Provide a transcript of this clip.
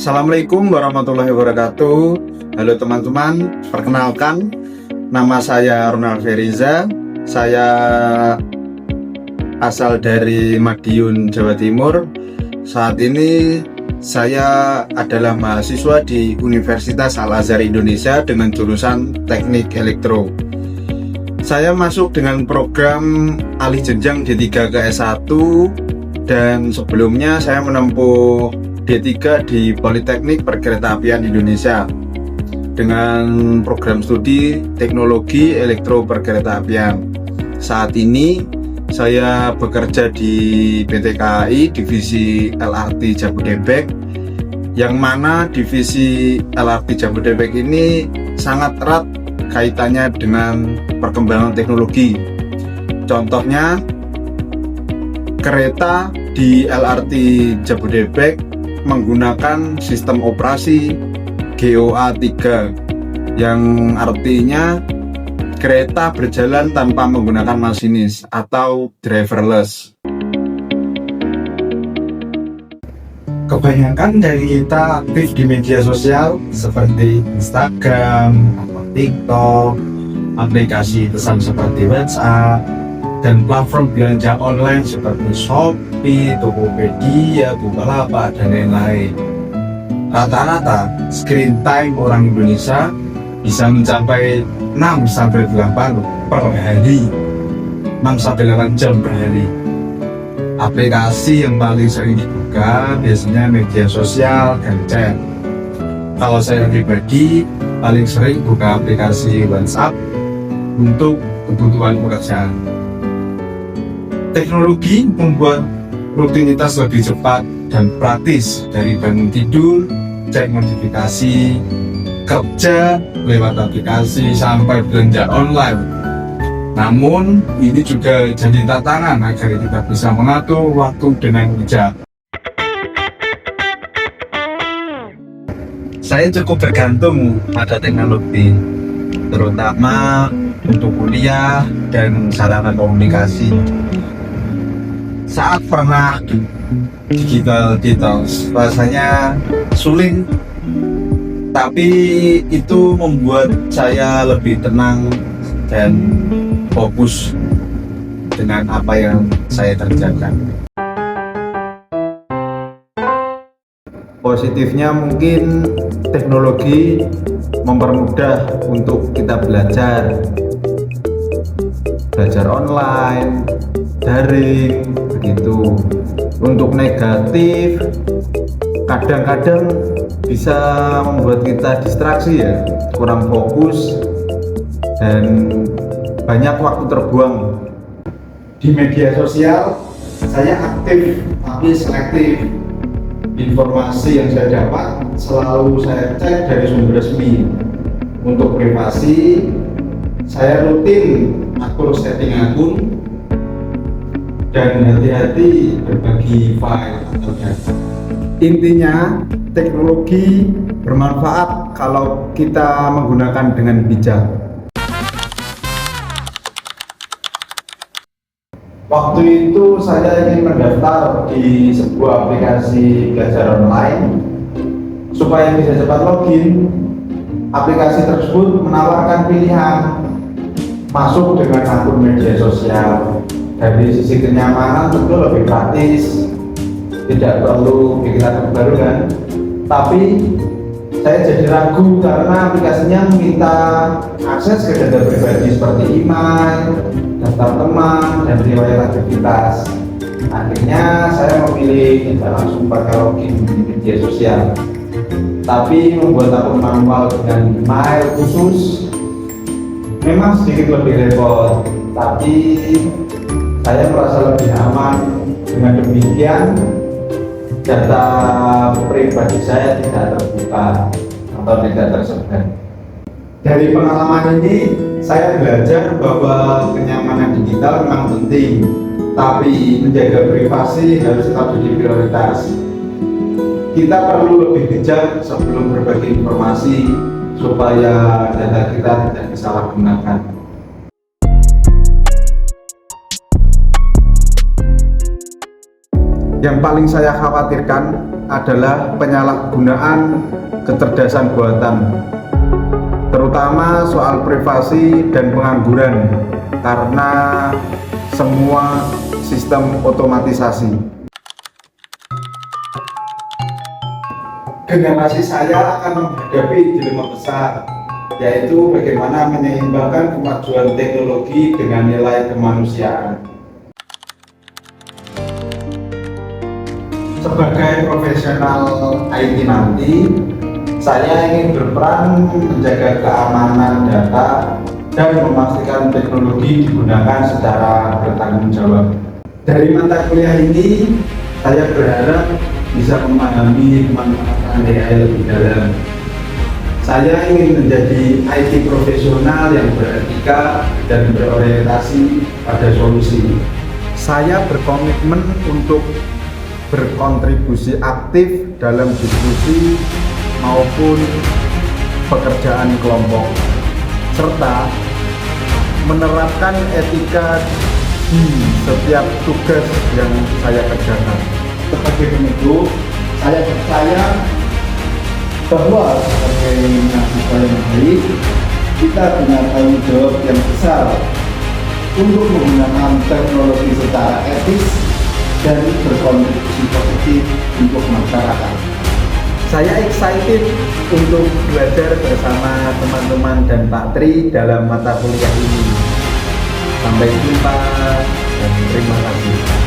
Assalamualaikum warahmatullahi wabarakatuh. Halo teman-teman, perkenalkan nama saya Ronald Feriza. Saya asal dari Madiun, Jawa Timur. Saat ini saya adalah mahasiswa di Universitas Al-Azhar Indonesia dengan jurusan Teknik Elektro. Saya masuk dengan program alih jenjang D3 ke S1, dan sebelumnya saya menempuh D3 di Politeknik Perkeretaapian Indonesia dengan program studi Teknologi Elektro Perkeretaapian. Saat ini saya bekerja di PT KAI Divisi LRT Jabodebek, yang mana divisi LRT Jabodebek ini sangat erat kaitannya dengan perkembangan teknologi. Contohnya, kereta di LRT Jabodebek menggunakan sistem operasi GOA 3, yang artinya kereta berjalan tanpa menggunakan masinis atau driverless. Kebanyakan dari kita aktif di media sosial seperti Instagram atau TikTok, aplikasi pesan seperti WhatsApp, dan platform belanja online seperti Shopee, Tokopedia, Bukalapak, dan lain-lain. Rata-rata screen time orang Indonesia bisa mencapai 6-8 per hari, 6-8 jam per hari. Aplikasi yang paling sering dibuka biasanya media sosial dan chat. Kalau saya pribadi paling sering buka aplikasi WhatsApp untuk kebutuhan pekerjaan. Teknologi membuat rutinitas lebih cepat dan praktis, dari bangun tidur, cek notifikasi, kerja lewat aplikasi, sampai belanja online. Namun, ini juga jadi tantangan agar kita bisa mengatur waktu dengan bijak. Saya cukup bergantung pada teknologi, terutama untuk kuliah dan sarana komunikasi. Saat pernah digital detox, rasanya sulit, tapi itu membuat saya lebih tenang dan fokus dengan apa yang saya kerjakan. Positifnya mungkin teknologi mempermudah untuk kita belajar online, daring, begitu. Untuk negatif, kadang-kadang bisa membuat kita distraksi ya, kurang fokus, dan banyak waktu terbuang. Di media sosial saya aktif tapi selektif. Informasi yang saya dapat selalu saya cek dari sumber resmi. Untuk privasi, saya rutin atur setting akun dan hati-hati berbagi file atau data. Intinya, teknologi bermanfaat kalau kita menggunakan dengan bijak. Waktu itu saya ingin mendaftar di sebuah aplikasi belajar online supaya bisa cepat login. Aplikasi tersebut menawarkan pilihan masuk dengan akun media sosial. Dari sisi kenyamanan tentu lebih praktis, tidak perlu bikin akun baru kan. Tapi saya jadi ragu karena aplikasinya meminta akses ke data pribadi seperti email, daftar teman, dan riwayat aktivitas. Akhirnya saya memilih tidak langsung pakai login di media sosial, tapi membuat akun manual dengan email khusus. Memang sedikit lebih repot, tapi saya merasa lebih aman. Dengan demikian, data pribadi saya tidak terbuka atau tidak tersebar. Dari pengalaman ini, saya belajar bahwa kenyamanan digital memang penting, tapi menjaga privasi harus tetap jadi prioritas. Kita perlu lebih bijak sebelum berbagi informasi supaya data kita tidak disalahgunakan. Yang paling saya khawatirkan adalah penyalahgunaan kecerdasan buatan, terutama soal privasi dan pengangguran, karena semua sistem otomatisasi. Generasi saya akan menghadapi dilema besar, yaitu bagaimana menyeimbangkan kemajuan teknologi dengan nilai kemanusiaan. Sebagai profesional IT nanti, saya ingin berperan menjaga keamanan data dan memastikan teknologi digunakan secara bertanggung jawab. Dari mata kuliah ini, saya berharap bisa memahami manfaat AI lebih dalam. Saya ingin menjadi IT profesional yang beretika dan berorientasi pada solusi. Saya berkomitmen untuk berkontribusi aktif dalam diskusi maupun pekerjaan kelompok, serta menerapkan etika di setiap tugas yang saya kerjakan. Sebagai penutup, saya percaya bahwa sebagai mahasiswa yang baik, kita punya tanggung jawab yang besar untuk menggunakan teknologi secara etis dan berkontribusi positif untuk masyarakat. Saya excited untuk belajar bersama teman-teman dan Pak Tri dalam mata kuliah ini. Sampai jumpa dan terima kasih.